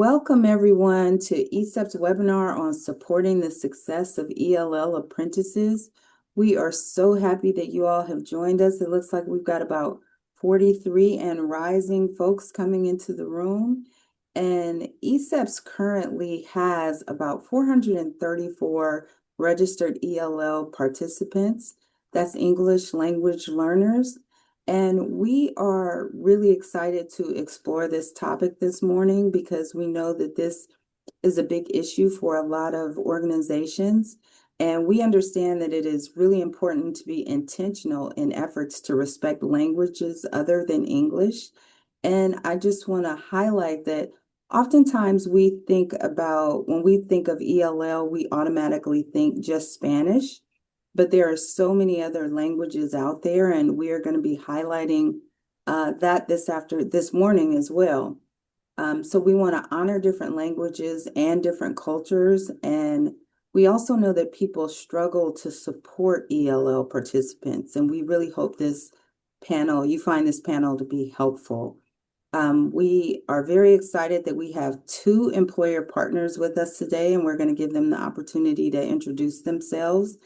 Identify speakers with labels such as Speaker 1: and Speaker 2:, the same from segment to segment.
Speaker 1: Welcome everyone to ESEP's webinar on supporting the success of ELL apprentices. We are so happy that you all have joined us. It looks like we've got about 43 and rising folks coming into the room. And ESEP's currently has about 434 registered ELL participants. That's English language learners. And we are really excited to explore this topic this morning because we know that this is a big issue for a lot of organizations. And we understand that it is really important to be intentional in efforts to respect languages other than English. And I just want to highlight that oftentimes when we think of ELL, we automatically think just Spanish. But there are so many other languages out there, and we are going to be highlighting that this morning as well. So we want to honor different languages and different cultures, and we also know that people struggle to support ELL participants, and we really hope you find this panel to be helpful. We are very excited that we have two employer partners with us today, and we're going to give them the opportunity to introduce themselves.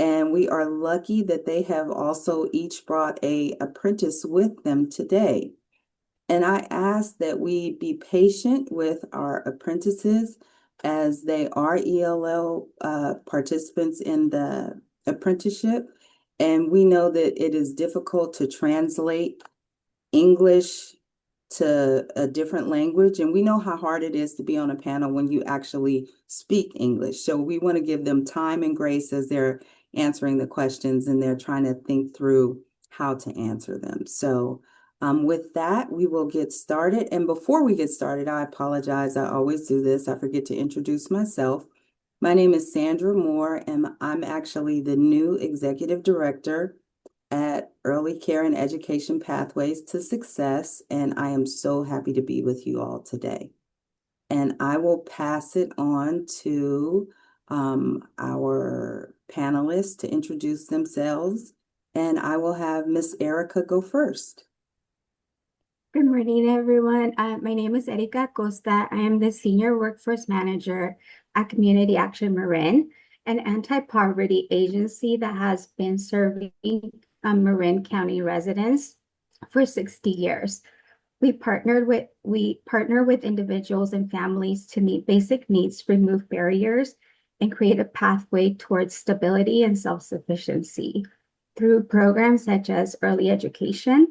Speaker 1: And we are lucky that they have also each brought an apprentice with them today. And I ask that we be patient with our apprentices as they are ELL participants in the apprenticeship. And we know that it is difficult to translate English to a different language. And we know how hard it is to be on a panel when you actually speak English. So we want to give them time and grace as they're answering the questions and they're trying to think through how to answer them. So with that, we will get started. And before we get started, I apologize. I always do this. I forget to introduce myself. My name is Sandra Moore, and I'm actually the new executive director at Early Care and Education Pathways to Success, and I am so happy to be with you all today. And I will pass it on to our panelists to introduce themselves, and I will have Miss Erica go first.
Speaker 2: Good morning, everyone. My name is Erika Costa. I am the Senior Workforce Manager at Community Action Marin, an anti-poverty agency that has been serving Marin County residents for 60 years. We partner with individuals and families to meet basic needs, remove barriers, and create a pathway towards stability and self-sufficiency through programs such as early education,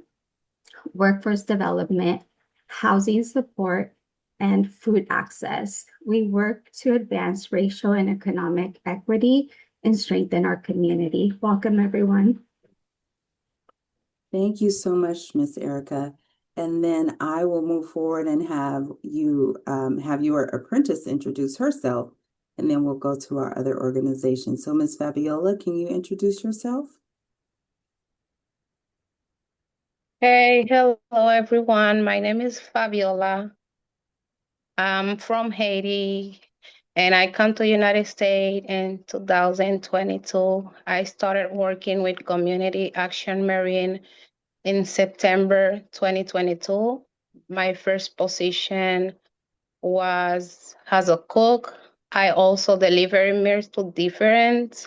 Speaker 2: workforce development, housing support, and food access. We work to advance racial and economic equity and strengthen our community. Welcome, everyone.
Speaker 1: Thank you so much, Miss Erica. And then I will move forward and have your apprentice introduce herself, and then we'll go to our other organization. So, Miss Fabiola, can you introduce yourself?
Speaker 3: Hey, hello everyone. My name is Fabiola. I'm from Haiti and I come to United States in 2022. I started working with Community Action Marine in September 2022. My first position was as a cook. I also deliver meals to different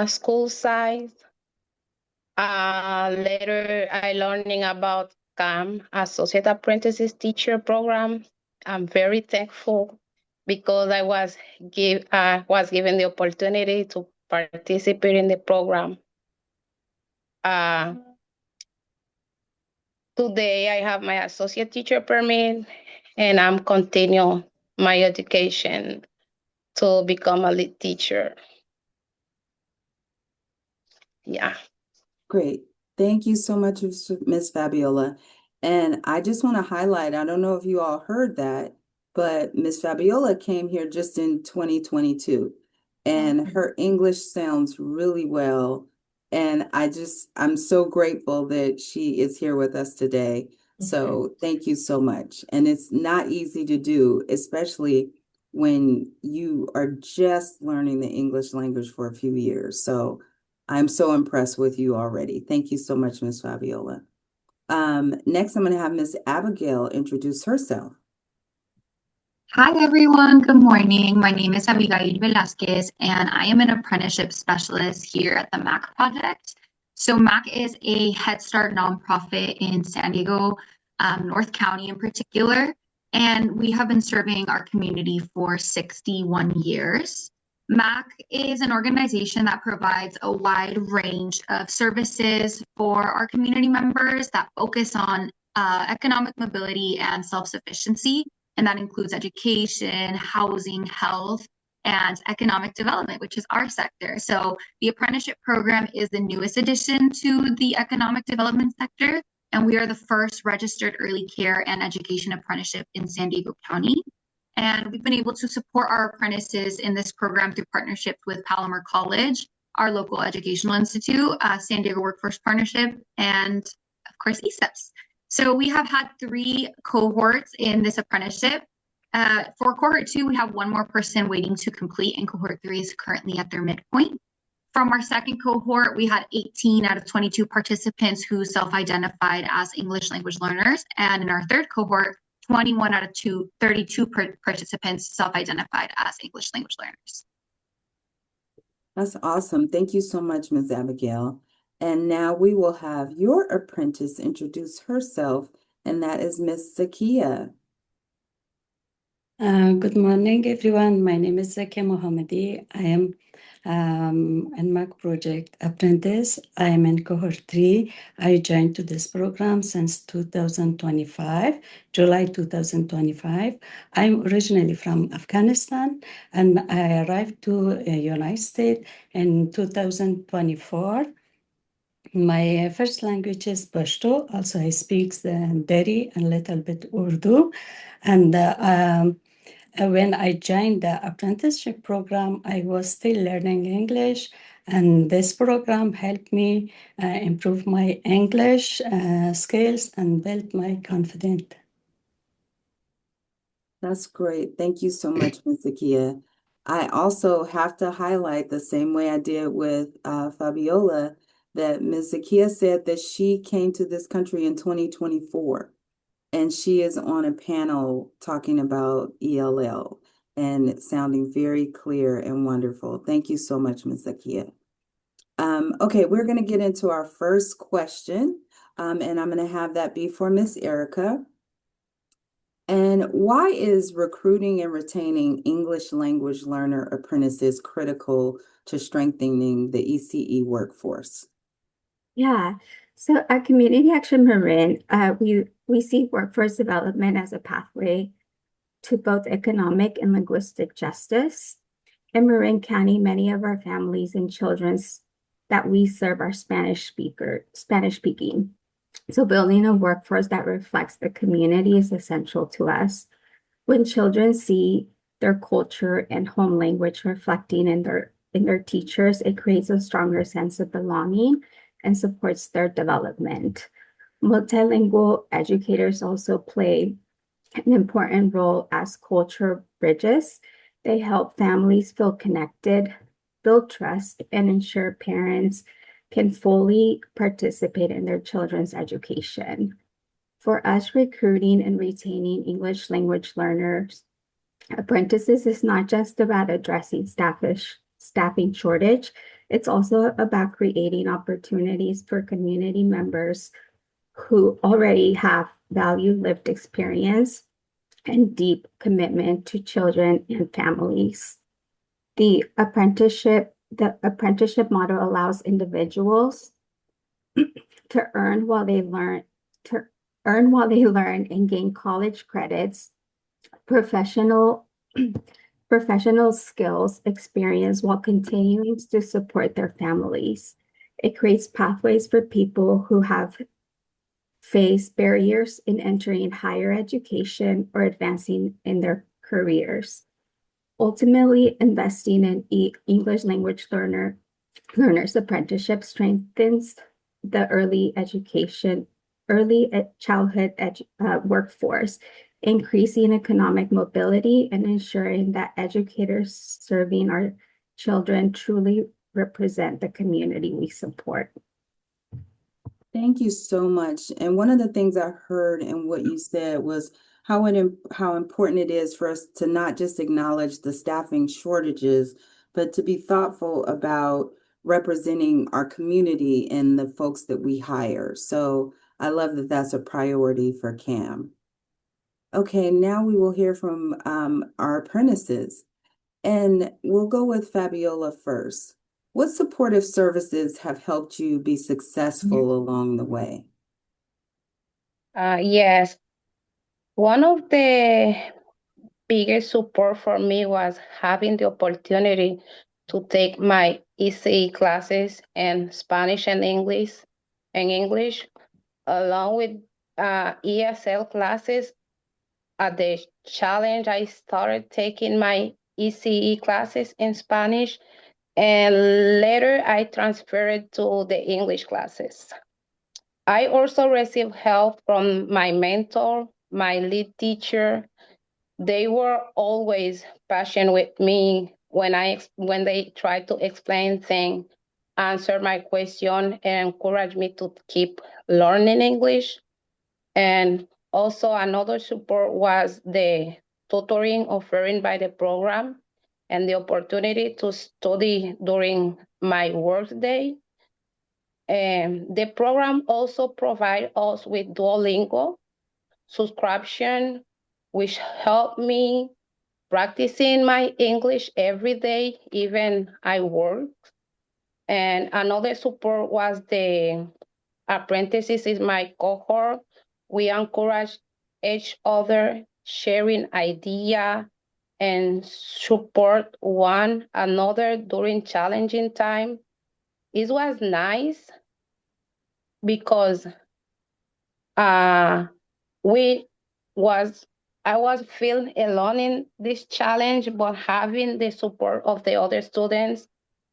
Speaker 3: school sites. Later, I learning about CAM, Associate Apprentices Teacher Program. I'm very thankful because I was given the opportunity to participate in the program. Today, I have my associate teacher permit, and I'm continuing my education to become a lead teacher. Yeah.
Speaker 1: Great. Thank you so much, Miss Fabiola. And I just want to highlight, I don't know if you all heard that, but Miss Fabiola came here just in 2022, and her English sounds really well. And I'm so grateful that she is here with us today. So thank you so much. And it's not easy to do, especially when you are just learning the English language for a few years. So I'm so impressed with you already. Thank you so much, Miss Fabiola. Next, I'm going to have Miss Abigail introduce herself.
Speaker 4: Hi everyone, good morning. My name is Abigail Velasquez and I am an apprenticeship specialist here at the MAC project. So MAC is a Head Start nonprofit in San Diego, North County in particular, and we have been serving our community for 61 years. MAC is an organization that provides a wide range of services for our community members that focus on economic mobility and self-sufficiency, and that includes education, housing, health, and economic development, which is our sector. So the apprenticeship program is the newest addition to the economic development sector, and we are the first registered early care and education apprenticeship in San Diego County. And we've been able to support our apprentices in this program through partnerships with Palomar College, our local educational institute, San Diego Workforce Partnership, and of course, ESEPs. So we have had 3 cohorts in this apprenticeship. For cohort 2, we have 1 more person waiting to complete, and cohort 3 is currently at their midpoint. From our second cohort, we had 18 out of 22 participants who self-identified as English language learners. And in our third cohort, 21 out of 32 participants self-identified as English language learners.
Speaker 1: That's awesome. Thank you so much, Ms. Abigail. And now we will have your apprentice introduce herself, and that is Ms. Zakia.
Speaker 5: Good morning, everyone. My name is Zakia Mohammadi. I am an MAC project apprentice. I am in cohort 3. I joined to this program since 2025, July 2025. I'm originally from Afghanistan, and I arrived to the United States in 2024. My first language is Pashto. Also, I speak Dari and a little bit Urdu. And when I joined the apprenticeship program, I was still learning English, and this program helped me improve my English skills and build my confidence.
Speaker 1: That's great. Thank you so much, Ms. Zakia. I also have to highlight the same way I did with Fabiola, that Ms. Zakia said that she came to this country in 2024, and she is on a panel talking about ELL and sounding very clear and wonderful. Thank you so much, Ms. Zakia. Okay, we're going to get into our first question, and I'm going to have that be for Ms. Erica. And why is recruiting and retaining English language learner apprentices critical to strengthening the ECE workforce?
Speaker 2: Yeah. So at Community Action Marin, we see workforce development as a pathway to both economic and linguistic justice. In Marin County, many of our families and children that we serve are Spanish speaking. So building a workforce that reflects the community is essential to us. When children see their culture and home language reflecting in their teachers, it creates a stronger sense of belonging and supports their development. Multilingual educators also play an important role as culture bridges. They help families feel connected, build trust, and ensure parents can fully participate in their children's education. For us, recruiting and retaining English language learners, apprentices is not just about addressing staffing shortage. It's also about creating opportunities for community members who already have valued lived experience and deep commitment to children and families. The apprenticeship model allows individuals to earn while they learn and gain college credits, professional skills experience while continuing to support their families. It creates pathways for people who have faced barriers in entering higher education or advancing in their careers. Ultimately, investing in English language learners apprenticeship strengthens the early childhood workforce, increasing economic mobility and ensuring that educators serving our children truly represent the community we support.
Speaker 1: Thank you so much. And one of the things I heard in what you said was how important it is for us to not just acknowledge the staffing shortages, but to be thoughtful about representing our community and the folks that we hire. So I love that that's a priority for CAM. Okay, now we will hear from our apprentices, and we'll go with Fabiola first. What supportive services have helped you be successful along the way?
Speaker 3: Yes, one of the biggest support for me was having the opportunity to take my ECE classes in Spanish and English, along with ESL classes. At the challenge, I started taking my ECE classes in Spanish, and later I transferred to the English classes. I also received help from my mentor, my lead teacher. They were always patient with me when they tried to explain things, answer my question, and encourage me to keep learning English. And also another support was the tutoring offered by the program and the opportunity to study during my workday. And the program also provides us with Duolingo subscription, which helped me practicing my English every day, even I work. And another support was the apprentices in my cohort. We encourage each other, sharing idea and support one another during challenging time. It was nice because uh, we was I was feeling alone in this challenge, but having the support of the other students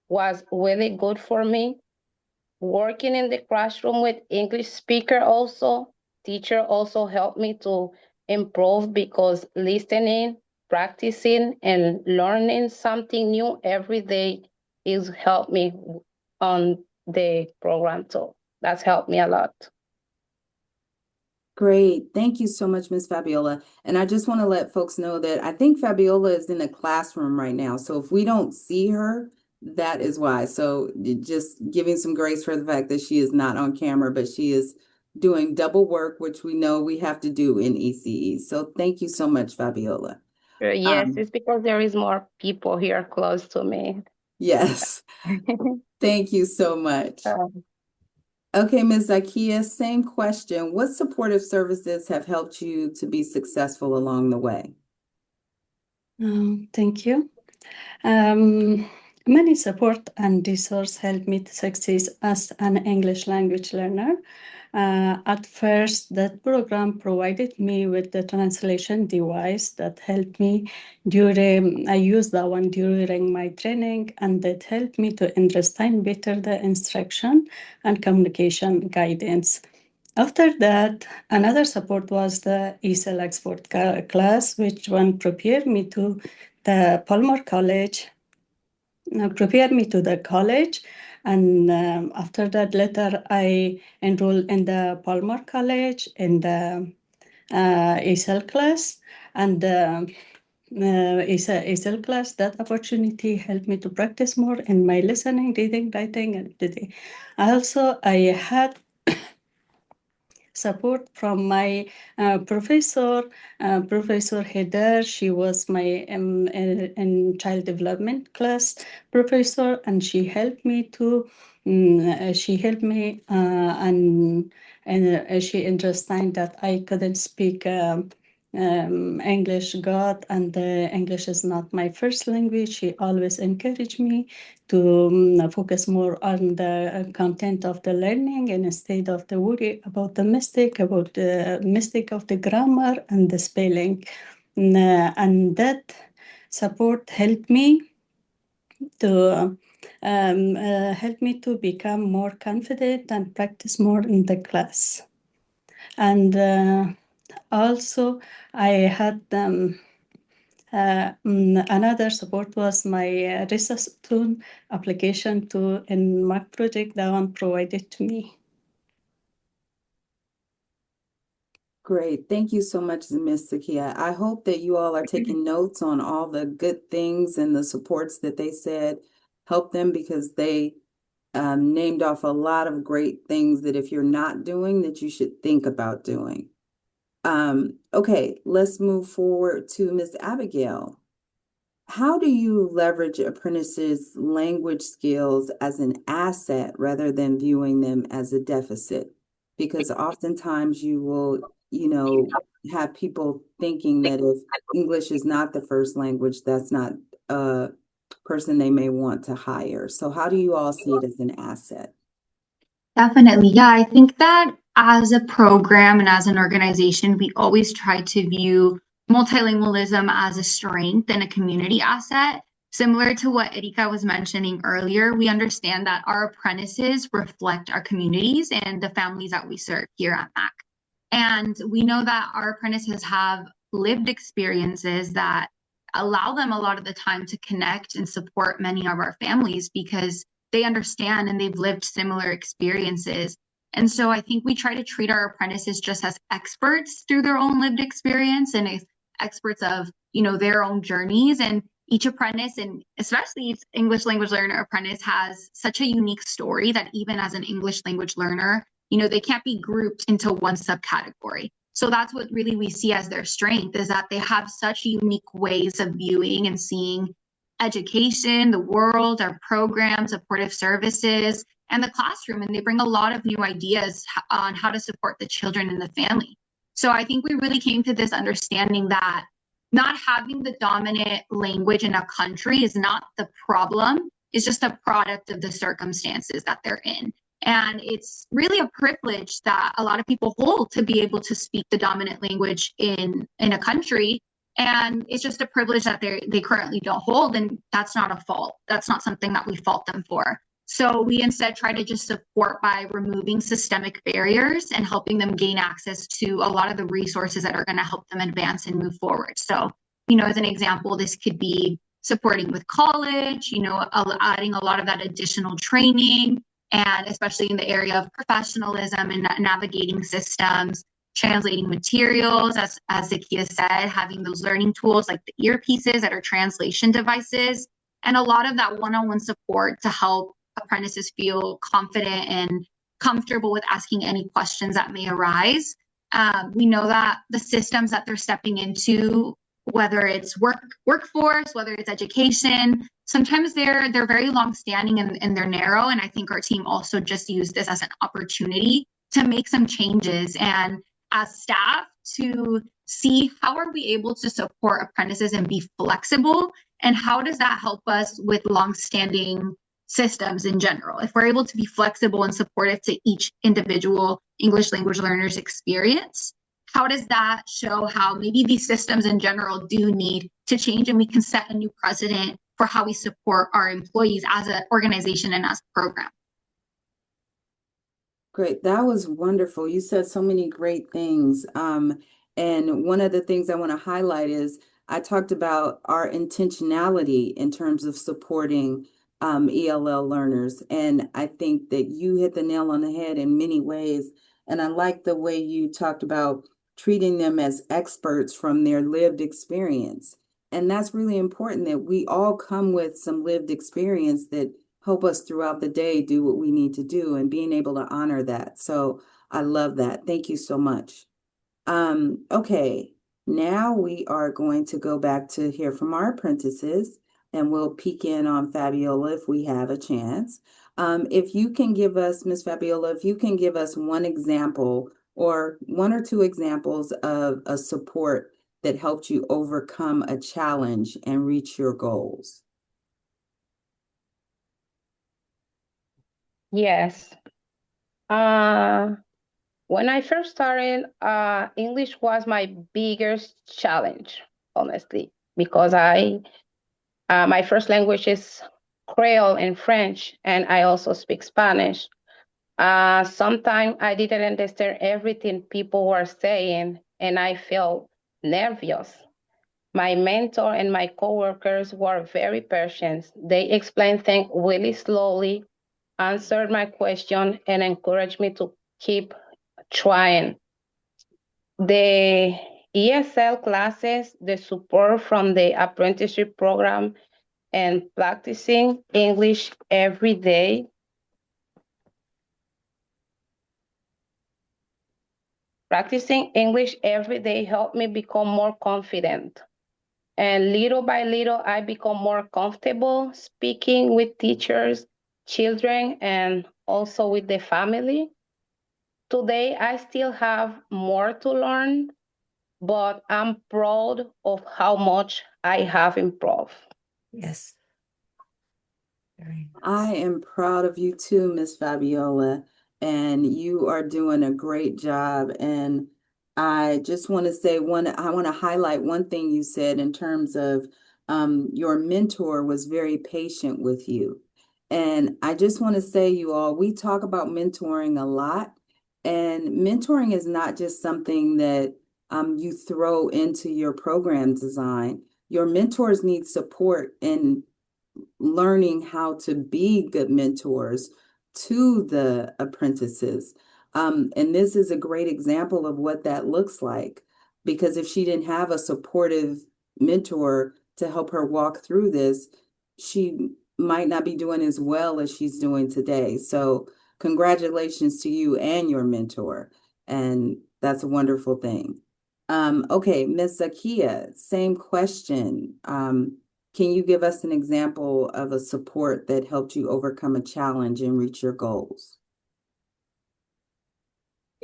Speaker 3: was really good for me. Working in the classroom with English speaker also, teacher also helped me to improve because listening, practicing, and learning something new every day is helped me on the program too. That's helped me a lot.
Speaker 1: Great. Thank you so much, Miss Fabiola. And I just want to let folks know that I think Fabiola is in a classroom right now. So if we don't see her, that is why. So just giving some grace for the fact that she is not on camera, but she is doing double work, which we know we have to do in ECE. So thank you so much, Fabiola.
Speaker 3: Yes, it's because there is more people here close to me.
Speaker 1: Yes. Thank you so much. Okay, Ms. Zakia, same question. What supportive services have helped you to be successful along the way?
Speaker 5: Thank you. Many support and resources helped me to succeed as an English language learner. At first, that program provided me with the translation device that helped me I used that one during my training, and that helped me to understand better the instruction and communication guidance. After that, another support was the ESL export class, which one prepared me to the Palmer College, prepared me to the college. And after that, later I enrolled in the Palmer College in the ESL class. And ESL class, that opportunity helped me to practice more in my listening, reading, writing, and reading. Also, I had support from my professor, Professor Heder. She was my in child development class professor, and she helped me to. She helped me and she understand that I couldn't speak English good, and English is not my first language. She always encouraged me to focus more on the content of the learning and instead of the worry about the mistake of the grammar and the spelling. And that support helped me to become more confident and practice more in the class. And also I had another support was my resource tool application to in Mac project that one provided to me.
Speaker 1: Great. Thank you so much, Ms. Sakia. I hope that you all are taking notes on all the good things and the supports that they said help them, because they named off a lot of great things that if you're not doing, that you should think about doing. Okay, let's move forward to Ms. Abigail. How do you leverage apprentices' language skills as an asset rather than viewing them as a deficit? Because oftentimes you will, have people thinking that if English is not the first language, that's not a person they may want to hire. So how do you all see it as an asset?
Speaker 4: Definitely. Yeah, I think that as a program and as an organization, we always try to view multilingualism as a strength and a community asset. Similar to what Erika was mentioning earlier, we understand that our apprentices reflect our communities and the families that we serve here at MAC. And we know that our apprentices have lived experiences that allow them a lot of the time to connect and support many of our families because they understand and they've lived similar experiences. And so I think we try to treat our apprentices just as experts through their own lived experience and as experts of, their own journeys. And each apprentice, and especially each English language learner apprentice, has such a unique story that even as an English language learner, they can't be grouped into one subcategory. So that's what really we see as their strength, is that they have such unique ways of viewing and seeing education, the world, our programs, supportive services, and the classroom. And they bring a lot of new ideas on how to support the children and the family. So I think we really came to this understanding that not having the dominant language in a country is not the problem. It's just a product of the circumstances that they're in. And it's really a privilege that a lot of people hold to be able to speak the dominant language in a country. And it's just a privilege that they currently don't hold. And that's not a fault. That's not something that we fault them for. So we instead try to just support by removing systemic barriers and helping them gain access to a lot of the resources that are going to help them advance and move forward. So, as an example, this could be supporting with college, adding a lot of that additional training, and especially in the area of professionalism and navigating systems, translating materials, as Zakia said, having those learning tools like the earpieces that are translation devices, and a lot of that one-on-one support to help apprentices feel confident and comfortable with asking any questions that may arise. We know that the systems that they're stepping into, whether it's workforce, whether it's education, sometimes they're very long-standing and they're narrow. And I think our team also just used this as an opportunity to make some changes, and as staff to see how are we able to support apprentices and be flexible, and how does that help us with long-standing systems in general. If we're able to be flexible and supportive to each individual English language learner's experience, how does that show how maybe these systems in general do need to change, and we can set a new precedent for how we support our employees as an organization and as a program.
Speaker 1: Great. That was wonderful. You said so many great things. And one of the things I want to highlight is I talked about our intentionality in terms of supporting ELL learners. And I think that you hit the nail on the head in many ways. And I like the way you talked about treating them as experts from their lived experience. And that's really important, that we all come with some lived experience that help us throughout the day do what we need to do, and being able to honor that. So I love that. Thank you so much. Okay, now we are going to go back to hear from our apprentices, and we'll peek in on Fabiola if we have a chance. If you can give us, Miss Fabiola, if you can give us one example or one or two examples of a support that helped you overcome a challenge and reach your goals.
Speaker 3: Yes. When I first started, English was my biggest challenge, honestly, because my first language is Creole and French, and I also speak Spanish. Sometimes I didn't understand everything people were saying, and I felt nervous. My mentor and my coworkers were very patient. They explained things really slowly, answered my question, and encouraged me to keep trying. the ESL classes, the support from the apprenticeship program, and practicing English every day. Practicing English every day helped me become more confident. And little by little, I become more comfortable speaking with teachers, children, and also with the family. Today, I still have more to learn, but I'm proud of how much I have improved.
Speaker 5: Yes. Very
Speaker 1: I
Speaker 5: nice.
Speaker 1: am proud of you too, Miss Fabiola, and you are doing a great job. And I just want to say I want to highlight one thing you said in terms of your mentor was very patient with you. And I just want to say, you all, we talk about mentoring a lot, and mentoring is not just something that you throw into your program design. Your mentors need support and learning how to be good mentors to the apprentices. And this is a great example of what that looks like, because if she didn't have a supportive mentor to help her walk through this, she might not be doing as well as she's doing today. So congratulations to you and your mentor. And that's a wonderful thing. Okay, Ms. Zakia, same question. Can you give us an example of a support that helped you overcome a challenge and reach your goals?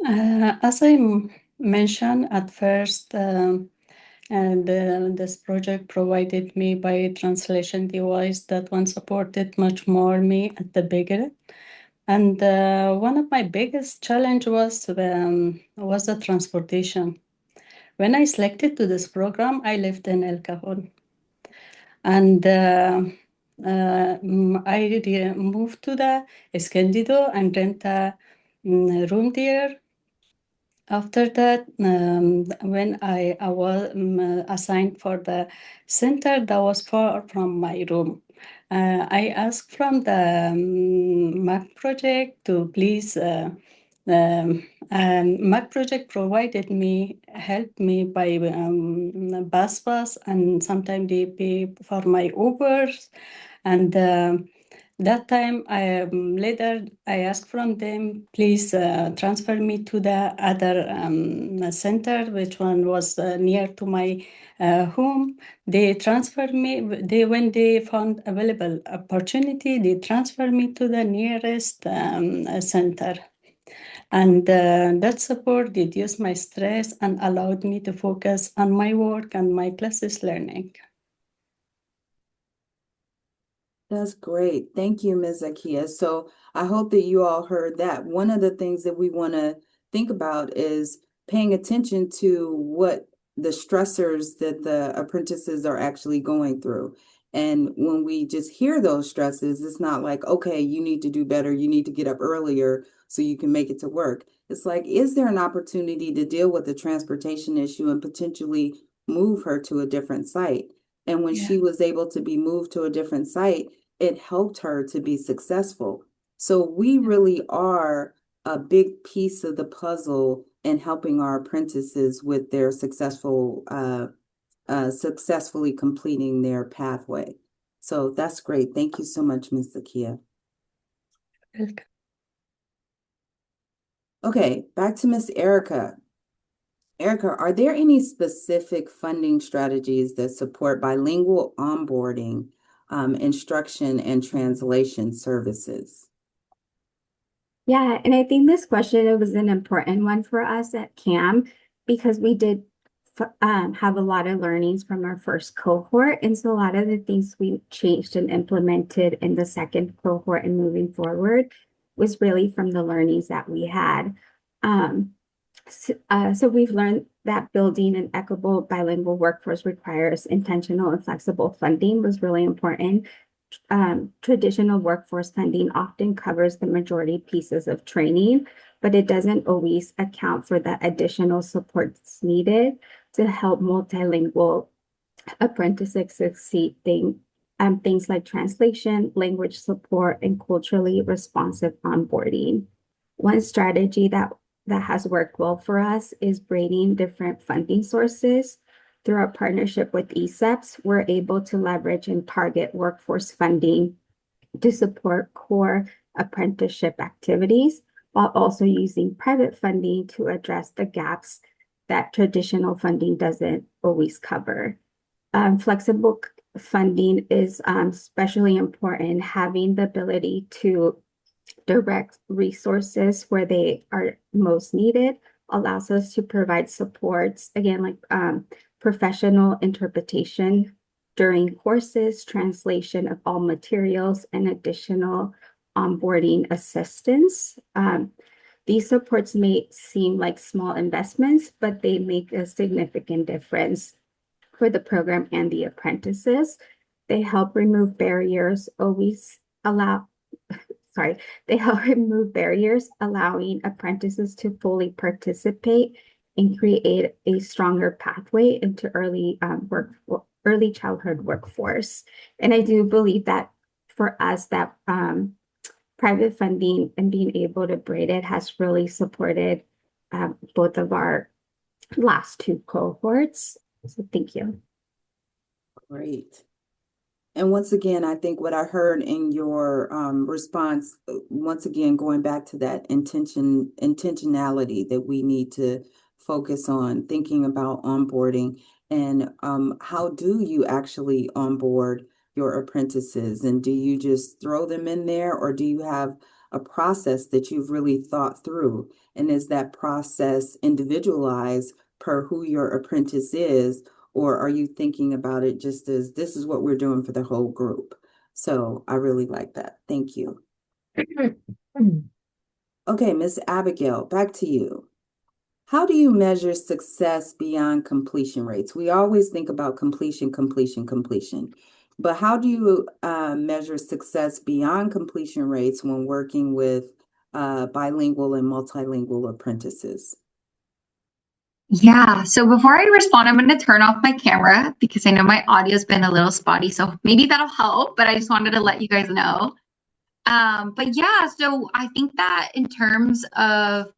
Speaker 5: As I mentioned at first, and this project provided me by a translation device that one supported much more me at the beginning. And one of my biggest challenge was the transportation. When I selected to this program, I lived in El Cajon, and I moved to the Escondido and rent a room there. After that, when I was assigned for the center that was far from my room, I asked from the MAC project to please. MAC project provided me, helped me by bus pass, and sometimes they pay for my Ubers. And that time, later I asked from them, please transfer me to the other center, which one was near to my home. They transferred me. When they found available opportunity, they transferred me to the nearest center. And that support reduced my stress and allowed me to focus on my work and my classes learning.
Speaker 1: That's great. Thank you, Ms. Zakia. So I hope that you all heard that. One of the things that we want to think about is paying attention to what the stressors that the apprentices are actually going through. And when we just hear those stresses, it's not like, okay, you need to do better. You need to get up earlier so you can make it to work. It's like, is there an opportunity to deal with the transportation issue and potentially move her to a different site? And when she was able to be moved to a different site, it helped her to be successful. So we really are a big piece of the puzzle in helping our apprentices with their successfully completing their pathway. So that's great. Thank you so much, Ms. Zakia.
Speaker 5: Welcome.
Speaker 1: Okay, back to Ms. Erica. Erica, are there any specific funding strategies that support bilingual onboarding, instruction, and translation services?
Speaker 2: Yeah, and I think this question, it was an important one for us at CAM because we did have a lot of learnings from our first cohort. And so a lot of the things we changed and implemented in the second cohort and moving forward was really from the learnings that we had. So we've learned that building an equitable bilingual workforce requires intentional and flexible funding was really important. Traditional workforce funding often covers the majority pieces of training, but it doesn't always account for the additional supports needed to help multilingual apprentices succeed. Things like translation, language support, and culturally responsive onboarding. One strategy that that has worked well for us is braiding different funding sources. Through our partnership with ESEPs, we're able to leverage and target workforce funding to support core apprenticeship activities, while also using private funding to address the gaps that traditional funding doesn't always cover. Flexible funding is especially important, having the ability to direct resources where they are most needed allows us to provide supports, again, like professional interpretation during courses, translation of all materials, and additional onboarding assistance. These supports may seem like small investments, but they make a significant difference for the program and the apprentices. They help remove barriers, they help remove barriers, allowing apprentices to fully participate and create a stronger pathway into early childhood workforce. And I do believe that for us, that private funding and being able to braid it has really supported both of our last two cohorts. So thank you.
Speaker 1: Great. And once again, I think what I heard in your response, once again, going back to that intentionality that we need to focus on, thinking about onboarding and how do you actually onboard your apprentices? And do you just throw them in there, or do you have a process that you've really thought through? And is that process individualized per who your apprentice is? Or are you thinking about it just as this is what we're doing for the whole group? So I really like that. Thank you. Okay, Miss Abigail, back to you. How do you measure success beyond completion rates? We always think about completion, but how do you measure success beyond completion rates when working with bilingual and multilingual apprentices?
Speaker 4: Yeah, so before I respond, I'm going to turn off my camera because I know my audio's been a little spotty, so maybe that'll help, but I just wanted to let you guys know. But yeah, so I think that in terms of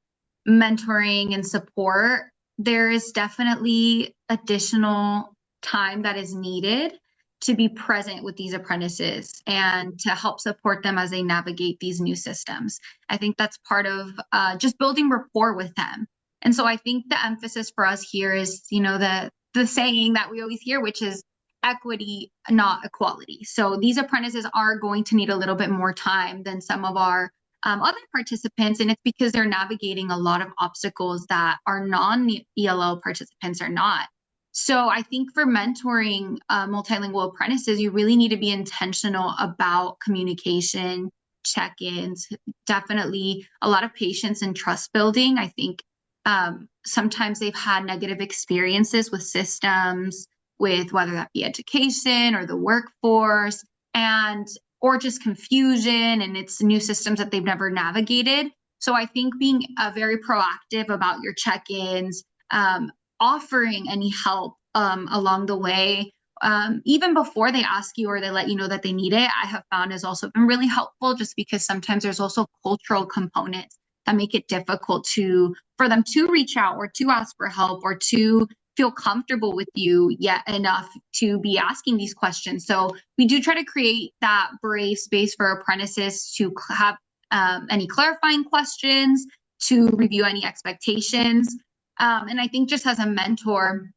Speaker 4: mentoring and support, there is definitely additional time that is needed to be present with these apprentices and to help support them as they navigate these new systems. I think that's part of just building rapport with them. And so I think the emphasis for us here is, you know, the saying that we always hear, which is equity, not equality. So these apprentices are going to need a little bit more time than some of our other participants, and it's because they're navigating a lot of obstacles that our non-ELL participants are not. So I think for mentoring multilingual apprentices, you really need to be intentional about communication, check-ins, definitely a lot of patience and trust building. I think sometimes they've had negative experiences with systems, with whether that be education or the workforce, or just confusion, and it's new systems that they've never navigated. So I think being very proactive about your check-ins, offering any help along the way, even before they ask you or they let you know that they need it, I have found has also been really helpful, just because sometimes there's also cultural components that make it difficult for them to reach out or to ask for help or to feel comfortable with you yet enough to be asking these questions. So we do try to create that brave space for apprentices to have any clarifying questions, to review any expectations. And I think just as a mentor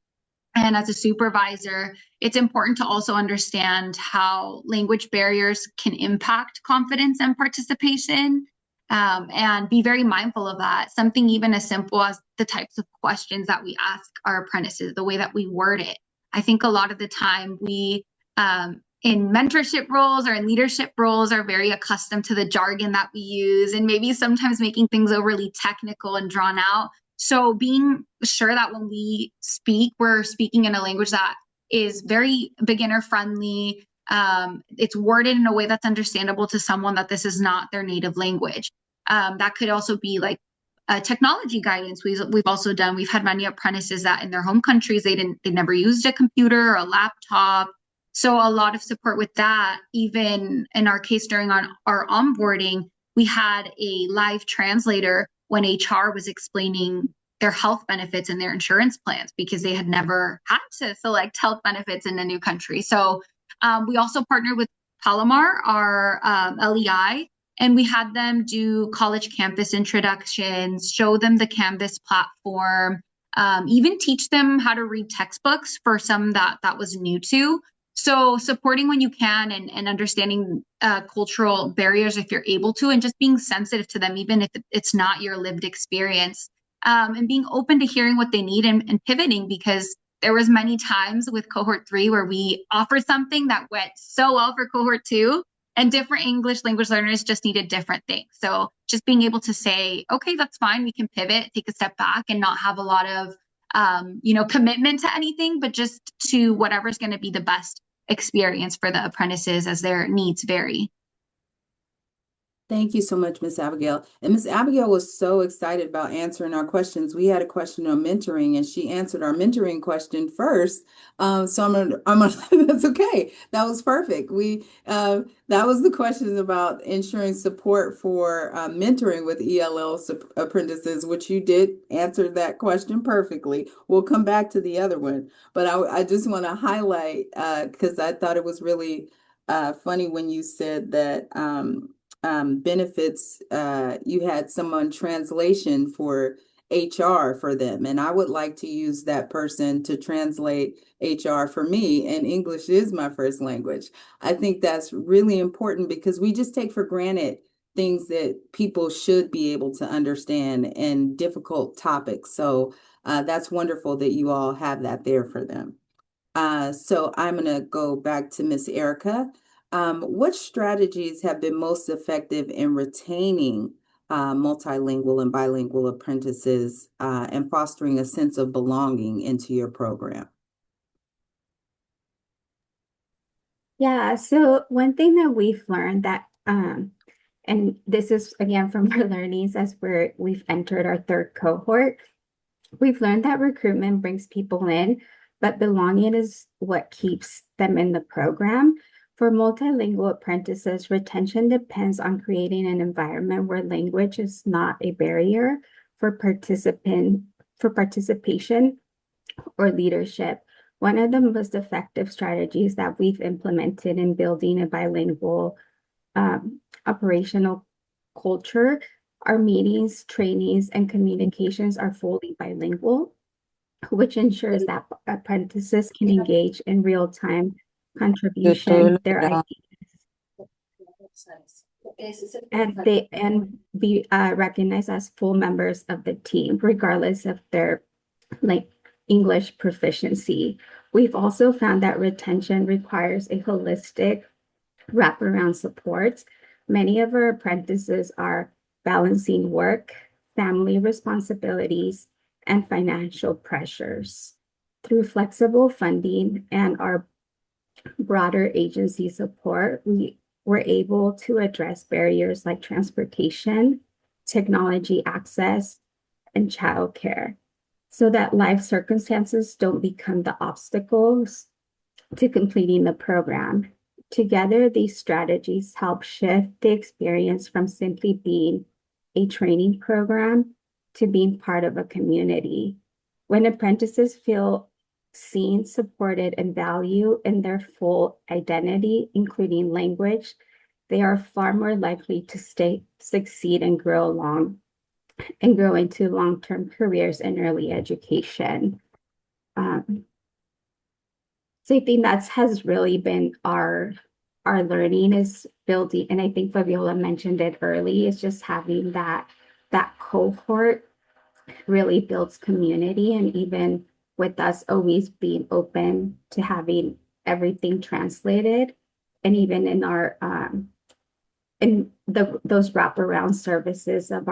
Speaker 4: and as a supervisor, it's important to also understand how language barriers can impact confidence and participation. And be very mindful of that. Something even as simple as the types of questions that we ask our apprentices, the way that we word it. I think a lot of the time we, in mentorship roles or in leadership roles, are very accustomed to the jargon that we use, and maybe sometimes making things overly technical and drawn out. So being sure that when we speak, we're speaking in a language that is very beginner friendly. It's worded in a way that's understandable to someone that this is not their native language. That could also be like technology guidance. We've also done. We've had many apprentices that in their home countries they never used a computer or a laptop. So a lot of support with that. Even in our case during our onboarding, we had a live translator when HR was explaining their health benefits and their insurance plans because they had never had to select health benefits in a new country. So we also partnered with Palomar, our LEI, and we had them do college campus introductions, show them the Canvas platform, even teach them how to read textbooks for some that was new to. So supporting when you can and understanding cultural barriers if you're able to, and just being sensitive to them, even if it's not your lived experience, and being open to hearing what they need and pivoting, because there was many times with cohort 3 where we offered something that went so well for cohort 2, and different English language learners just needed different things. So just being able to say, okay, that's fine, we can pivot, take a step back, and not have a lot of commitment to anything, but just to whatever's going to be the best experience for the apprentices as their needs vary.
Speaker 1: Thank you so much, Miss Abigail. And Miss Abigail was so excited about answering our questions. We had a question on mentoring, and she answered our mentoring question first. So I'm gonna that's okay. That was perfect. That was the question about ensuring support for mentoring with ELL apprentices, which you did answer that question perfectly. We'll come back to the other one, but I just want to highlight because I thought it was really funny when you said that. Benefits, you had someone translation for HR for them, and I would like to use that person to translate HR for me, and English is my first language. I think that's really important because we just take for granted things that people should be able to understand and difficult topics. So that's wonderful that you all have that there for them. So I'm going to go back to Miss Erica. What strategies have been most effective in retaining multilingual and bilingual apprentices and fostering a sense of belonging into your program?
Speaker 2: Yeah, so one thing that we've learned that, and this is again from our learnings as we've entered our third cohort, we've learned that recruitment brings people in, but belonging is what keeps them in the program. For multilingual apprentices, retention depends on creating an environment where language is not a barrier for participation or leadership. One of the most effective strategies that we've implemented in building a bilingual operational culture, our meetings, trainings, and communications are fully bilingual, which ensures that apprentices can engage in real-time contribution, their ideas, and be recognized as full members of the team, regardless of their English proficiency. We've also found that retention requires a holistic wraparound supports. Many of our apprentices are balancing work, family responsibilities, and financial pressures. Through flexible funding and our broader agency support, we were able to address barriers like transportation, technology access, and childcare, so that life circumstances don't become the obstacles to completing the program. Together, these strategies help shift the experience from simply being a training program to being part of a community. When apprentices feel seen, supported, and valued in their full identity, including language, they are far more likely to succeed, and grow into long-term careers in early education. So I think that has really been our learning is building, and I think Fabiola mentioned it early, is just having that cohort really builds community, and even with us always being open to having everything translated, and even in our those wraparound services of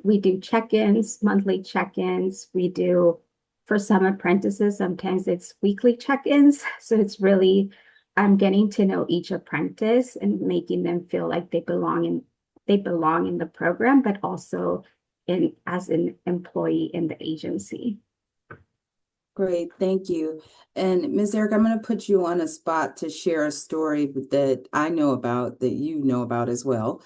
Speaker 2: we do check-ins, monthly check-ins, we do. For some apprentices, sometimes it's weekly check-ins. So it's really getting to know each apprentice and making them feel like they belong in the program, but also as an employee in the agency.
Speaker 1: Great, thank you. And Ms. Eric, I'm going to put you on a spot to share a story that I know about, that you know about as well,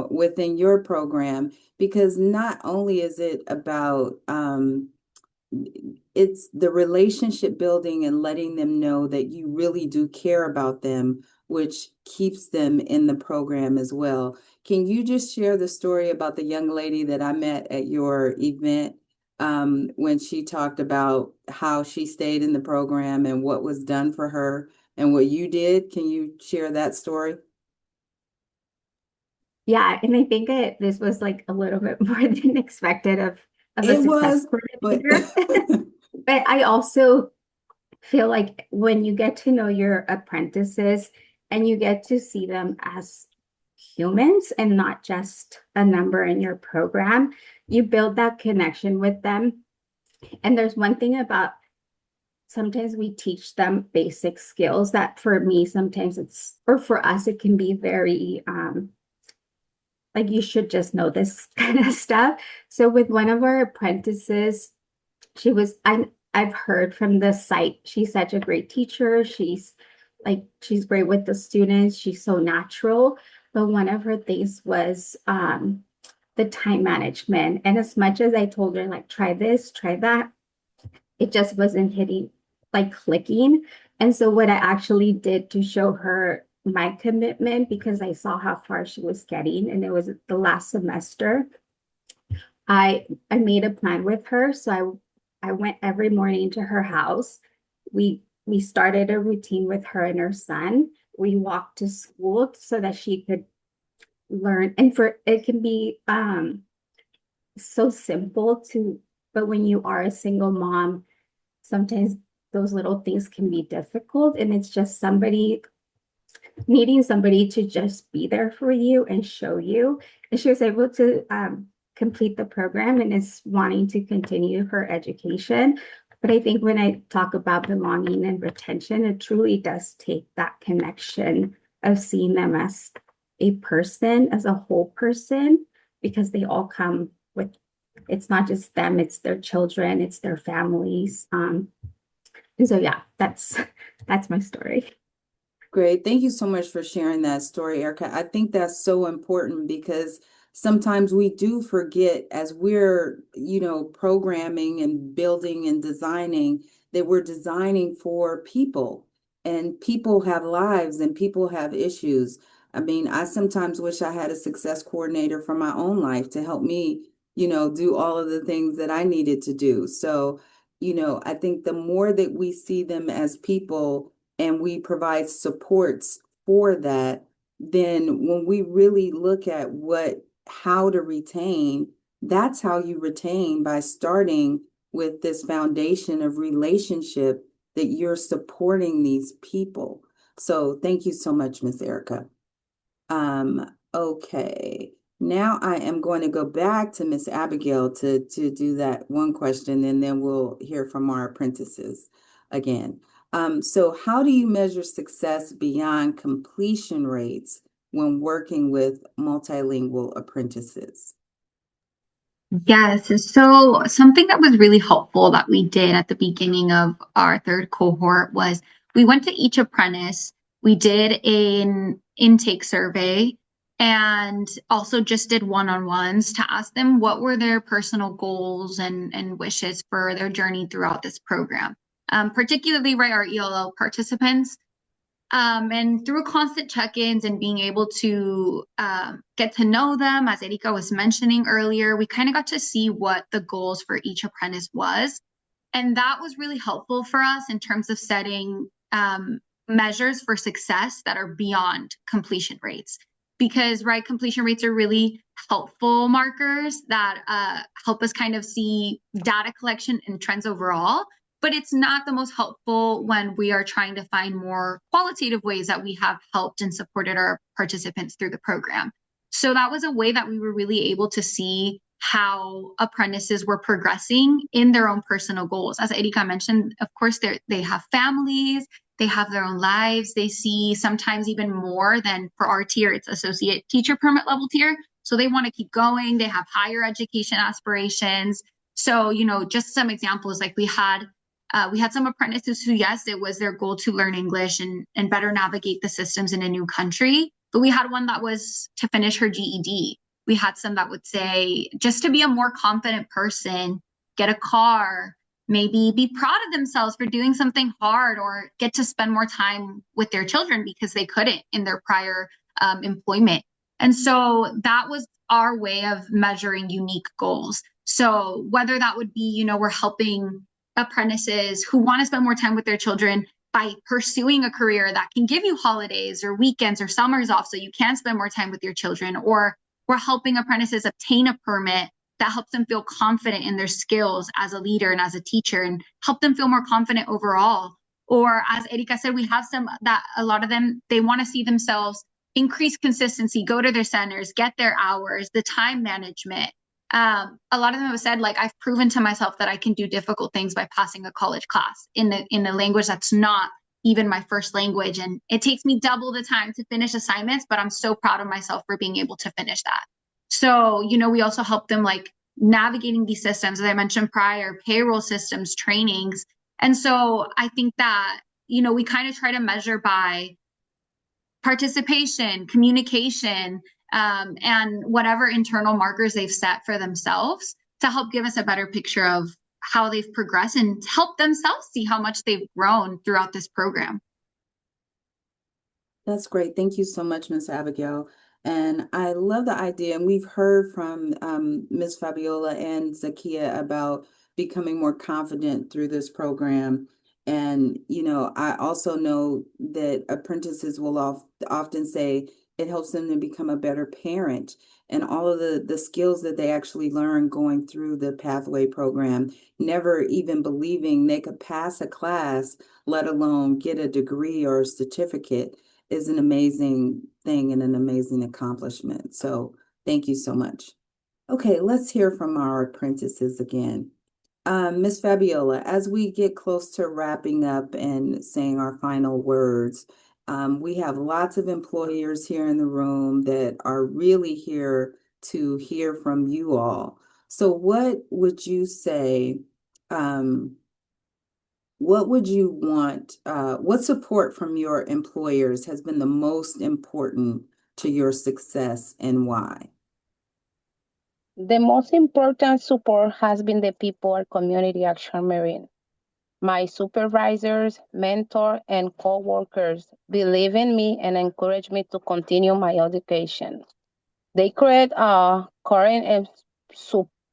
Speaker 1: within your program, because not only is it about it's the relationship building and letting them know that you really do care about them, which keeps them in the program as well. Can you just share the story about the young lady that I met at your event, when she talked about how she stayed in the program and what was done for her and what you did? Can you share that story?
Speaker 2: Yeah, and I think this was like a little bit more than expected of a
Speaker 1: It
Speaker 2: success
Speaker 1: was, but
Speaker 2: coordinator. But I also feel like when you get to know your apprentices and you get to see them as humans and not just a number in your program, you build that connection with them. And there's one thing about sometimes we teach them basic skills that for me, sometimes it's, or for us, it can be very, like you should just know this kind of stuff. So with one of our apprentices, I've heard from the site, she's such a great teacher. She's great with the students. She's so natural. But one of her things was the time management. And as much as I told her, like, try this, try that, it just wasn't hitting, like clicking. And so what I actually did to show her my commitment, because I saw how far she was getting, and it was the last semester, I made a plan with her. So I went every morning to her house. We started a routine with her and her son. We walked to school so that she could learn. And for it can be so simple to, but when you are a single mom, sometimes those little things can be difficult. And it's just somebody needing somebody to just be there for you and show you. And she was able to complete the program and is wanting to continue her education. But I think when I talk about belonging and retention, it truly does take that connection of seeing them as a person, as a whole person, because they all come with, it's not just them, it's their children, it's their families. And so yeah, that's my story.
Speaker 1: Great. Thank you so much for sharing that story, Erica. I think that's so important because sometimes we do forget as we're, programming and building and designing that we're designing for people, and people have lives and people have issues. I mean, I sometimes wish I had a success coordinator for my own life to help me, do all of the things that I needed to do. So, I think the more that we see them as people and we provide supports for that, then when we really look at how to retain, that's how you retain, by starting with this foundation of relationship that you're supporting these people. So thank you so much, Miss Erica. Okay. Now I am going to go back to Miss Abigail to do that one question, and then we'll hear from our apprentices again. So how do you measure success beyond completion rates when working with multilingual apprentices?
Speaker 4: Yes, so something that was really helpful that we did at the beginning of our third cohort was we went to each apprentice, we did an intake survey, and also just did one-on-ones to ask them what were their personal goals and wishes for their journey throughout this program. Particularly, right, our ELL participants. And through constant check-ins and being able to get to know them, as Erika was mentioning earlier, we kind of got to see what the goals for each apprentice was. And that was really helpful for us in terms of setting measures for success that are beyond completion rates. Because, right, completion rates are really helpful markers that help us kind of see data collection and trends overall. But it's not the most helpful when we are trying to find more qualitative ways that we have helped and supported our participants through the program. So that was a way that we were really able to see how apprentices were progressing in their own personal goals. As Erika mentioned, of course, they have families, they have their own lives. They see sometimes even more than for our tier, it's associate teacher permit level tier. So they want to keep going. They have higher education aspirations. So, just some examples, like we had We had some apprentices who, yes, it was their goal to learn English and better navigate the systems in a new country. But we had one that was to finish her GED. We had some that would say, just to be a more confident person, get a car, maybe be proud of themselves for doing something hard, or get to spend more time with their children because they couldn't in their prior employment. And so that was our way of measuring unique goals. So whether that would be, we're helping apprentices who want to spend more time with their children by pursuing a career that can give you holidays or weekends or summers off so you can spend more time with your children, or we're helping apprentices obtain a permit that helps them feel confident in their skills as a leader and as a teacher and help them feel more confident overall. Or as Erika said, we have some that a lot of them, they want to see themselves increase consistency, go to their centers, get their hours, the time management. A lot of them have said, like, I've proven to myself that I can do difficult things by passing a college class in a language that's not even my first language. And it takes me double the time to finish assignments, but I'm so proud of myself for being able to finish that. So, we also help them like navigating these systems, as I mentioned prior, payroll systems, trainings. And so I think that, we kind of try to measure by participation, communication, and whatever internal markers they've set for themselves to help give us a better picture of how they've progressed and help themselves see how much they've grown throughout this program.
Speaker 1: That's great. Thank you so much, Ms. Abigail. And I love the idea. And we've heard from Ms. Fabiola and Zakia about becoming more confident through this program. And, I also know that apprentices will often say it helps them to become a better parent, and all of the skills that they actually learn going through the pathway program, never even believing they could pass a class, let alone get a degree or a certificate, is an amazing thing and an amazing accomplishment. So thank you so much. Okay, let's hear from our apprentices again. Ms. Fabiola, as we get close to wrapping up and saying our final words, we have lots of employers here in the room that are really here to hear from you all. So what would you say, what would you want, what support from your employers has been the most important to your success, and why?
Speaker 3: The most important support has been the people at Community Action Marine. My supervisors, mentor, and co-workers believe in me and encourage me to continue my education. They create a current and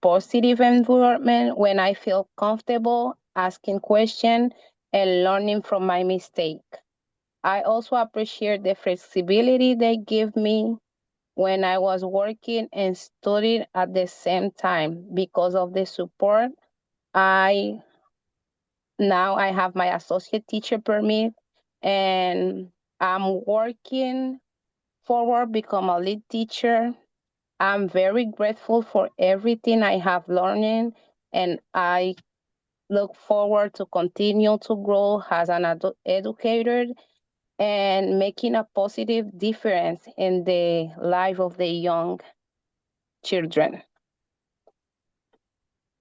Speaker 3: positive environment when I feel comfortable asking questions and learning from my mistake. I also appreciate the flexibility they give me when I was working and studying at the same time. Because of the support, I have my associate teacher permit, and I'm working forward become a lead teacher. I'm very grateful for everything I have learned, and I look forward to continue to grow as an educator and making a positive difference in the life of the young children.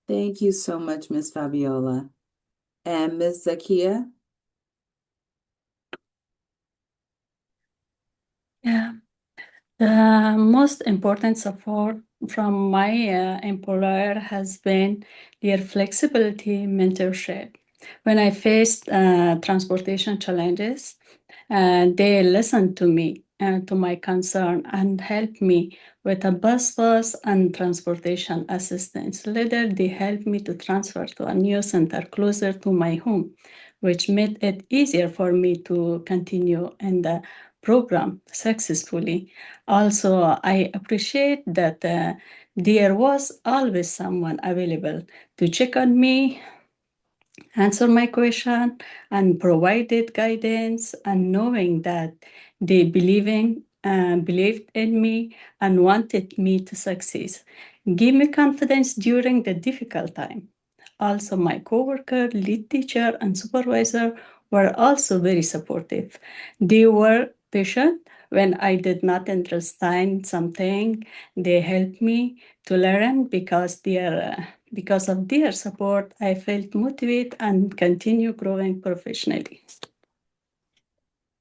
Speaker 1: Thank you so much, Ms. Fabiola. And Ms. Zakia?
Speaker 5: Yeah. The most important support from my employer has been their flexibility mentorship. When I faced transportation challenges, they listened to me and to my concern and helped me with a bus pass and transportation assistance. Later, they helped me to transfer to a new center closer to my home, which made it easier for me to continue in the program successfully. Also, I appreciate that there was always someone available to check on me, answer my question, and provided guidance, and knowing that they believed in me and wanted me to succeed. Give me confidence during the difficult time. Also, my coworker, lead teacher, and supervisor were also very supportive. They were patient when I did not understand something. They helped me to learn because because of their support, I felt motivated and continue growing professionally.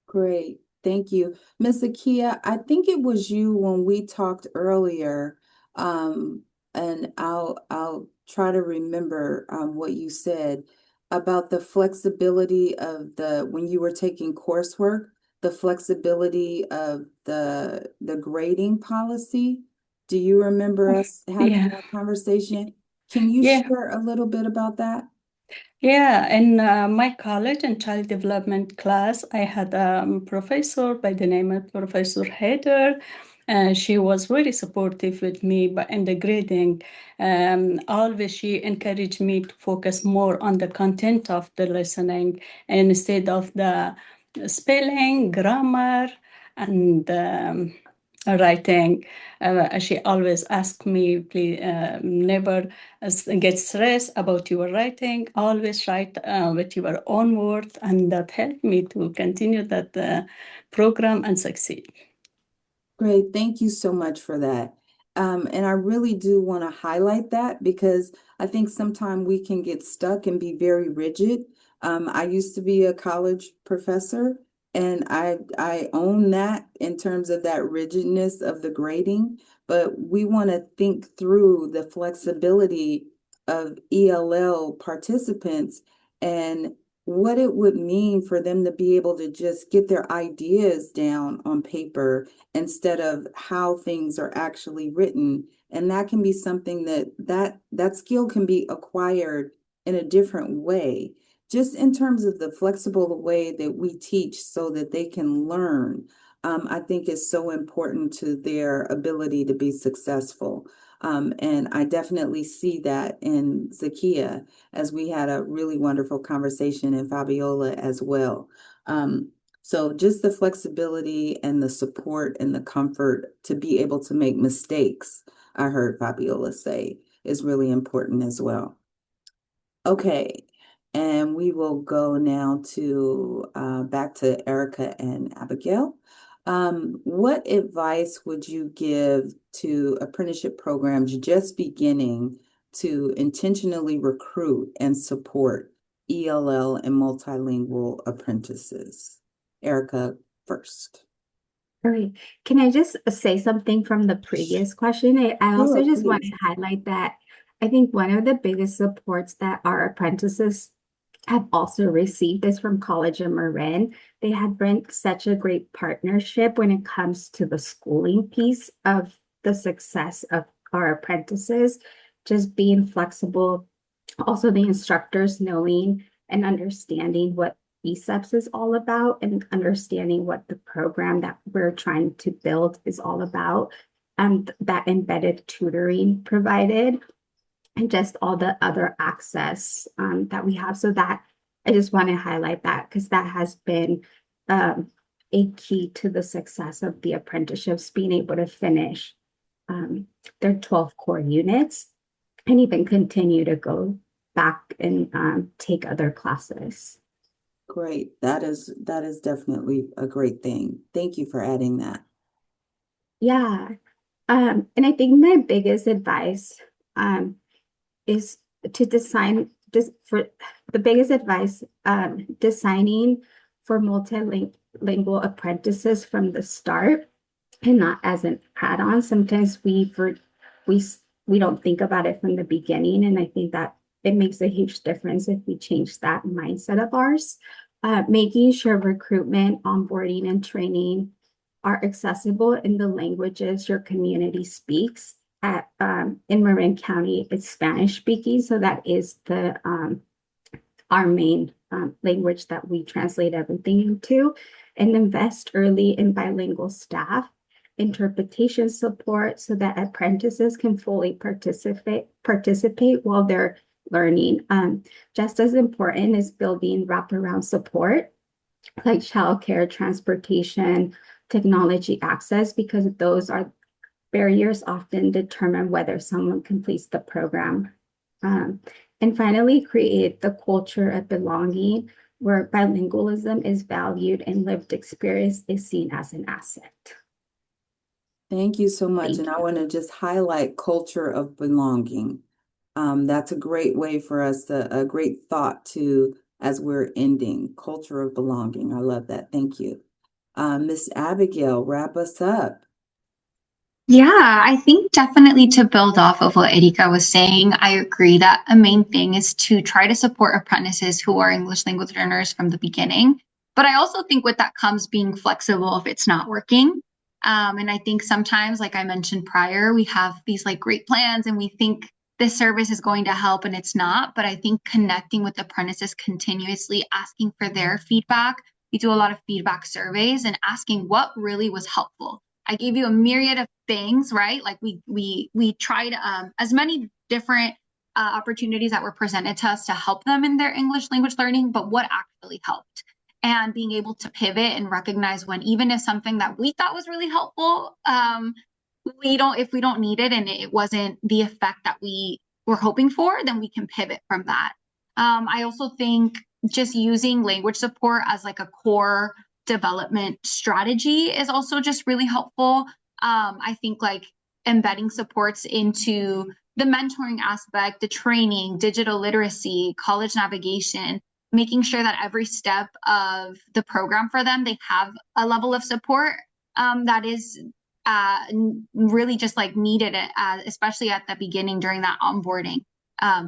Speaker 1: Great. Thank you. Ms. Akia, I think it was you when we talked earlier, and I'll try to remember what you said about the flexibility of when you were taking coursework, the flexibility of the grading policy. Do you remember us having
Speaker 5: Yeah,
Speaker 1: that conversation? Can you
Speaker 5: yeah.
Speaker 1: share a little bit about that?
Speaker 5: Yeah, in my college and child development class, I had a professor by the name of Professor Hader. She was very supportive with me, but in the grading, always she encouraged me to focus more on the content of the listening instead of the spelling, grammar, and writing. She always asked me, please, never get stressed about your writing. Always write with your own words, and that helped me to continue that program and succeed.
Speaker 1: Great. Thank you so much for that. And I really do want to highlight that because I think sometimes we can get stuck and be very rigid. I used to be a college professor, and I own that in terms of that rigidness of the grading, but we want to think through the flexibility of ELL participants and what it would mean for them to be able to just get their ideas down on paper instead of how things are actually written. And that can be something that skill can be acquired in a different way, just in terms of the flexible way that we teach so that they can learn. I think is so important to their ability to be successful. And I definitely see that in Zakia, as we had a really wonderful conversation, and Fabiola as well. So just the flexibility and the support and the comfort to be able to make mistakes, I heard Fabiola say, is really important as well. Okay, and we will go now to back to Erica and Abigail. What advice would you give to apprenticeship programs just beginning to intentionally recruit and support ELL and multilingual apprentices? Erica first.
Speaker 2: All right. Can I just say something from the previous question? I also
Speaker 1: Sure,
Speaker 2: just want
Speaker 1: please.
Speaker 2: to highlight that I think one of the biggest supports that our apprentices have also received is from College of Marin. They have been such a great partnership when it comes to the schooling piece of the success of our apprentices, just being flexible. Also, the instructors knowing and understanding what ESEPS is all about and understanding what the program that we're trying to build is all about, and that embedded tutoring provided, and just all the other access that we have. So that I just want to highlight that because that has been a key to the success of the apprenticeships, being able to finish their 12 core units and even continue to go back and take other classes.
Speaker 1: Great. That is definitely a great thing. Thank you for adding that.
Speaker 2: Yeah. And I think my biggest advice is to design just for the biggest advice, designing for multilingual apprentices from the start and not as an add-on. Sometimes we don't think about it from the beginning, and I think that it makes a huge difference if we change that mindset of ours. Making sure recruitment, onboarding, and training are accessible in the languages your community speaks. In Marin County, it's Spanish speaking, so that is our main language that we translate everything into, and invest early in bilingual staff, interpretation support so that apprentices can fully participate while they're learning. Just as important is building wraparound support like childcare, transportation, technology access, because those are barriers often determine whether someone completes the program. And finally, create the culture of belonging where bilingualism is valued and lived experience is seen as an asset.
Speaker 1: Thank you so much.
Speaker 2: Thank
Speaker 1: And I
Speaker 2: you.
Speaker 1: want to just highlight culture of belonging. That's a great way for us a great thought to, as we're ending, culture of belonging. I love that. Thank you. Miss Abigail, wrap us up.
Speaker 4: Yeah, I think definitely to build off of what Erika was saying, I agree that a main thing is to try to support apprentices who are English language learners from the beginning. But I also think with that comes being flexible if it's not working. And I think sometimes, like I mentioned prior, we have these like great plans and we think this service is going to help and it's not. But I think connecting with apprentices continuously, asking for their feedback. We do a lot of feedback surveys and asking what really was helpful. I gave you a myriad of things, right? Like we tried as many different opportunities that were presented to us to help them in their English language learning, but what actually helped? And being able to pivot and recognize when even if something that we thought was really helpful, if we don't need it and it wasn't the effect that we were hoping for, then we can pivot from that. I also think just using language support as like a core development strategy is also just really helpful. I think like embedding supports into the mentoring aspect, the training, digital literacy, college navigation, making sure that every step of the program for them, they have a level of support that is really just like needed, especially at the beginning during that onboarding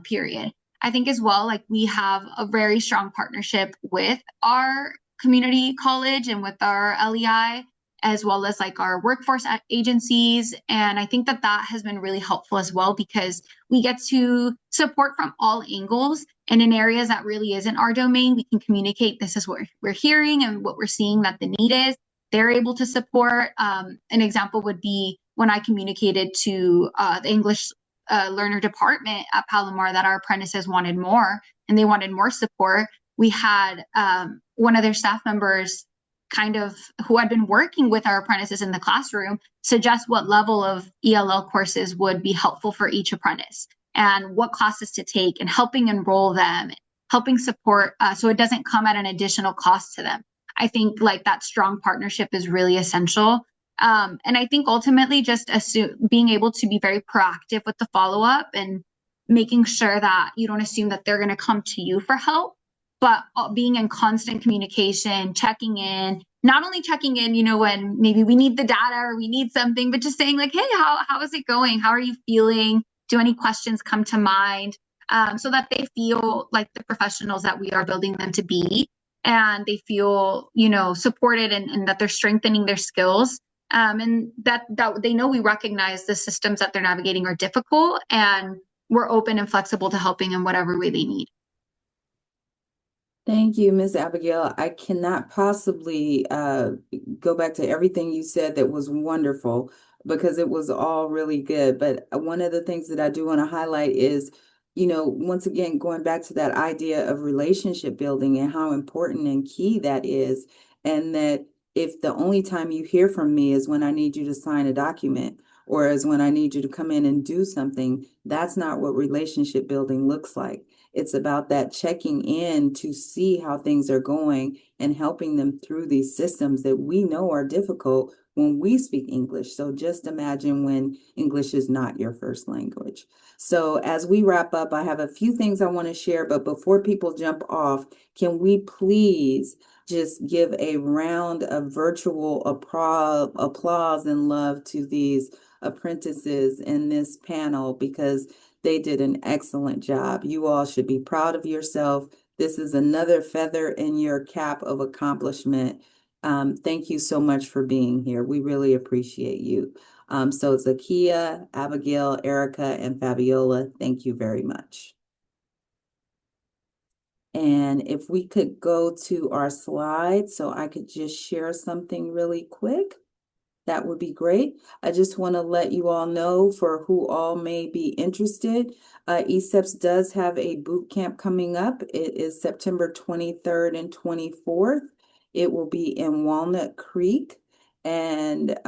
Speaker 4: period. I think as well, like we have a very strong partnership with our community college and with our LEI, as well as like our workforce agencies. And I think that that has been really helpful as well because we get to support from all angles. And in areas that really isn't our domain, we can communicate this is what we're hearing and what we're seeing that the need is. They're able to support. An example would be when I communicated to the English learner department at Palomar that our apprentices wanted more and they wanted more support. We had one of their staff members kind of who had been working with our apprentices in the classroom suggest what level of ELL courses would be helpful for each apprentice and what classes to take and helping enroll them, helping support so it doesn't come at an additional cost to them. I think like that strong partnership is really essential. And I think ultimately just being able to be very proactive with the follow-up and making sure that you don't assume that they're going to come to you for help, but being in constant communication, checking in, not only checking in, you know, when maybe we need the data or we need something, but just saying like, hey, how is it going? How are you feeling? Do any questions come to mind? So that they feel like the professionals that we are building them to be, and they feel, you know, supported and that they're strengthening their skills. And that they know we recognize the systems that they're navigating are difficult and we're open and flexible to helping in whatever way they need.
Speaker 1: Thank you, Miss Abigail. I cannot possibly go back to everything you said that was wonderful because it was all really good. But one of the things that I do want to highlight is, you know, once again, going back to that idea of relationship building and how important and key that is. And that if the only time you hear from me is when I need you to sign a document or is when I need you to come in and do something, that's not what relationship building looks like. It's about that checking in to see how things are going and helping them through these systems that we know are difficult when we speak English. So just imagine when English is not your first language. So as we wrap up, I have a few things I want to share, but before people jump off, can we please just give a round of virtual applause and love to these apprentices in this panel because they did an excellent job. You all should be proud of yourself. This is another feather in your cap of accomplishment. Thank you so much for being here. We really appreciate you. So Zakia, Abigail, Erica, and Fabiola, thank you very much. And if we could go to our slides so I could just share something really quick. That would be great. I just want to let you all know for who all may be interested. ECEPS does have a boot camp coming up. It is September 23rd and 24th. It will be in Walnut Creek. And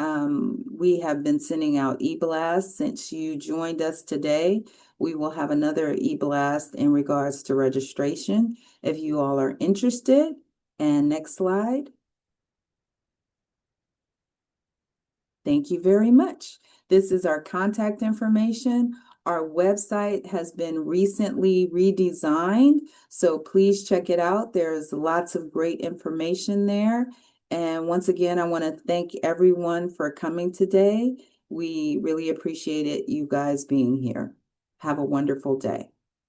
Speaker 1: we have been sending out e-blasts since you joined us today. We will have another e-blast in regards to registration if you all are interested. And next slide. Thank you very much. This is our contact information. Our website has been recently redesigned, so please check it out. There's lots of great information there. And once again, I want to thank everyone for coming today. We really appreciate it, you guys being here. Have a wonderful day.